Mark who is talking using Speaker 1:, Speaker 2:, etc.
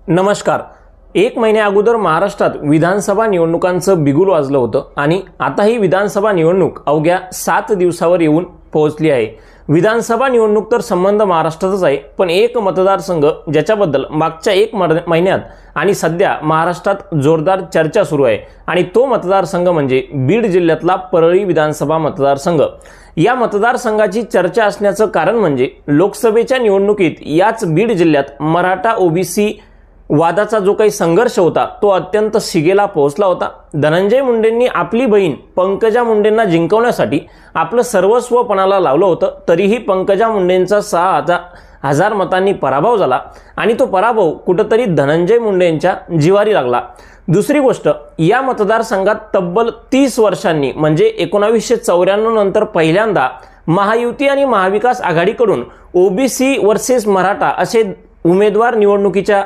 Speaker 1: नमस्कार। एक महिन्या अगोदर महाराष्ट्रात विधानसभा निवडणुकांचं बिगुल वाजलं होतं आणि आता ही विधानसभा निवडणूक अवघ्या 7 दिवसावर येऊन पोहोचली आहे। विधानसभा निवडणूक तर संबंध महाराष्ट्रातच आहे, पण एक मतदारसंघ ज्याच्याबद्दल मागच्या एक महिन्यात आणि सध्या महाराष्ट्रात जोरदार चर्चा सुरू आहे आणि तो मतदारसंघ म्हणजे बीड जिल्ह्यातला परळी विधानसभा मतदारसंघ। या मतदारसंघाची चर्चा असण्याचं कारण म्हणजे लोकसभेच्या निवडणुकीत याच बीड जिल्ह्यात मराठा ओबीसी वादाचा जो काही संघर्ष होता तो अत्यंत शिगेला पोहोचला होता। धनंजय मुंडेंनी आपली बहीण पंकजा मुंडेंना जिंकवण्यासाठी आपलं सर्वस्व पणाला लावलं होतं, तरीही पंकजा मुंडेंचा 6,000 मतांनी पराभव झाला आणि तो पराभव कुठेतरी धनंजय मुंडेंच्या जिवारी लागला। दुसरी गोष्ट, या मतदारसंघात तब्बल 30 वर्षांनी म्हणजे 1994 नंतर पहिल्यांदा महायुती आणि महाविकास आघाडीकडून ओबीसी वर्सेस मराठा असे उमेदवार निवडणुकीच्या